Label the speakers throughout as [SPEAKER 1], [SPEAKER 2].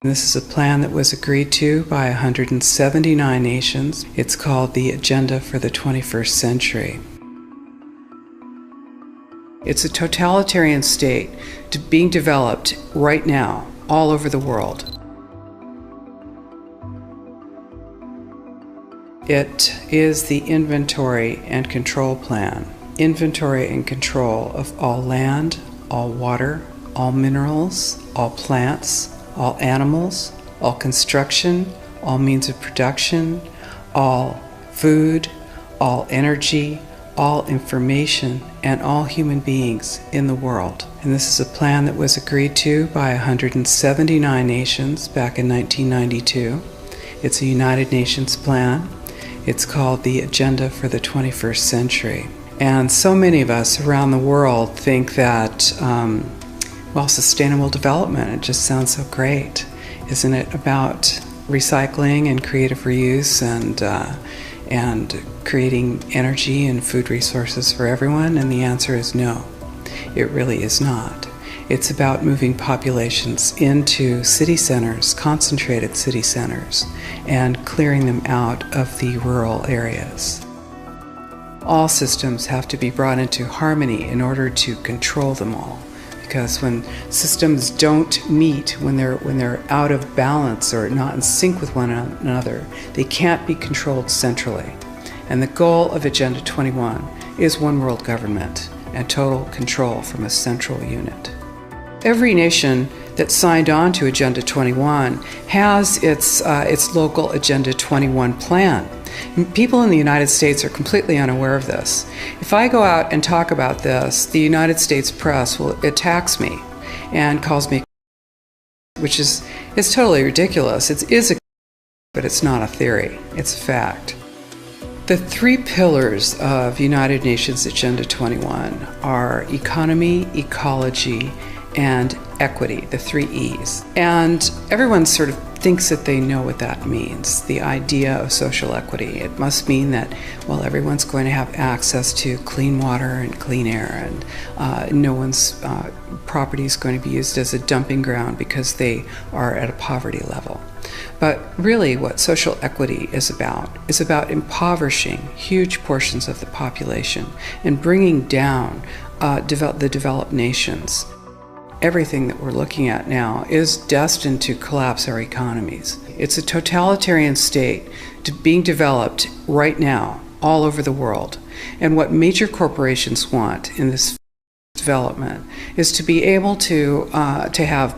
[SPEAKER 1] This is a plan that was agreed to by 179 nations. It's called the Agenda for the 21st Century. It's a totalitarian state being developed right now all over the world. It is the inventory and control plan. Inventory and control of all land, all water, all minerals, all plants, all animals, all construction, all means of production, all food, all energy, all information, and all human beings in the world. And this is a plan that was agreed to by 179 nations back in 1992. It's a United Nations plan. It's called the Agenda for the 21st Century. And so many of us around the world think that sustainable development, it just sounds so great. Isn't it about recycling and creative reuse and creating energy and food resources for everyone? And the answer is no, it really is not. It's about moving populations into city centers, concentrated city centers, and clearing them out of the rural areas. All systems have to be brought into harmony in order to control them all. Because when systems don't meet, when they're out of balance or not in sync with one another, they can't be controlled centrally. And the goal of Agenda 21 is one world government and total control from a central unit. Every nation that signed on to Agenda 21 has its local Agenda 21 plan. People in the United States are completely unaware of this. If I go out and talk about this, the United States press attacks me and calls me, which is totally ridiculous. It is but it's not a theory. It's a fact. The three pillars of United Nations Agenda 21 are economy, ecology, and equity, the three E's. And everyone sort of thinks that they know what that means, the idea of social equity. It must mean that, everyone's going to have access to clean water and clean air, and no one's property is going to be used as a dumping ground because they are at a poverty level. But really what social equity is about impoverishing huge portions of the population and bringing down the developed nations. Everything that we're looking at now is destined to collapse our economies. It's a totalitarian state being developed right now all over the world. And what major corporations want in this development is to be able to have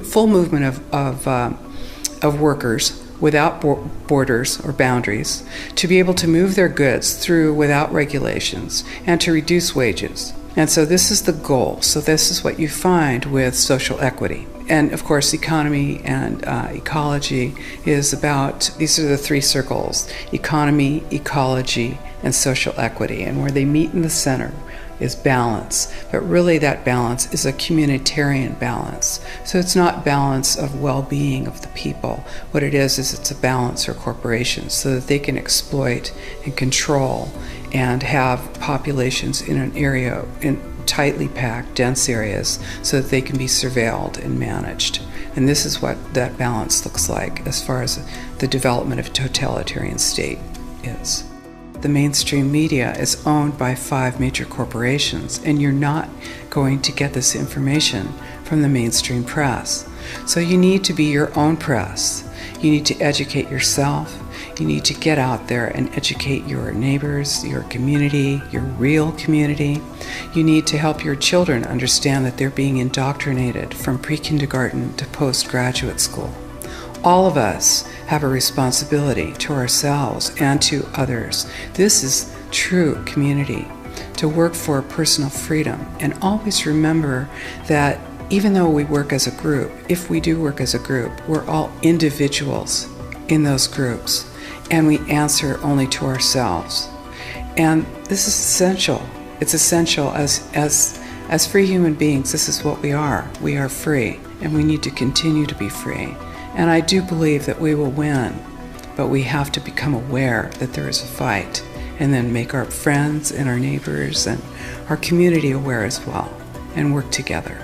[SPEAKER 1] full movement of workers without borders or boundaries, to be able to move their goods through without regulations, and to reduce wages. And so this is the goal. So this is what you find with social equity. And of course, economy and ecology is about, these are the three circles: economy, ecology, and social equity. And where they meet in the center is balance. But really that balance is a communitarian balance. So it's not balance of well-being of the people. What it is it's a balance for corporations so that they can exploit and control and have populations in an area, in tightly packed, dense areas, so that they can be surveilled and managed. And this is what that balance looks like as far as the development of a totalitarian state is. The mainstream media is owned by 5 major corporations, and you're not going to get this information from the mainstream press. So you need to be your own press. You need to educate yourself. You need to get out there and educate your neighbors, your community, your real community. You need to help your children understand that they're being indoctrinated from pre-kindergarten to postgraduate school. All of us have a responsibility to ourselves and to others. This is true community, to work for personal freedom. And always remember that even though we work as a group, if we do work as a group, we're all individuals in those groups, and we answer only to ourselves. And this is essential. It's essential as free human beings. This is what we are. We are free, and we need to continue to be free. And I do believe that we will win, but we have to become aware that there is a fight, and then make our friends and our neighbors and our community aware as well, and work together.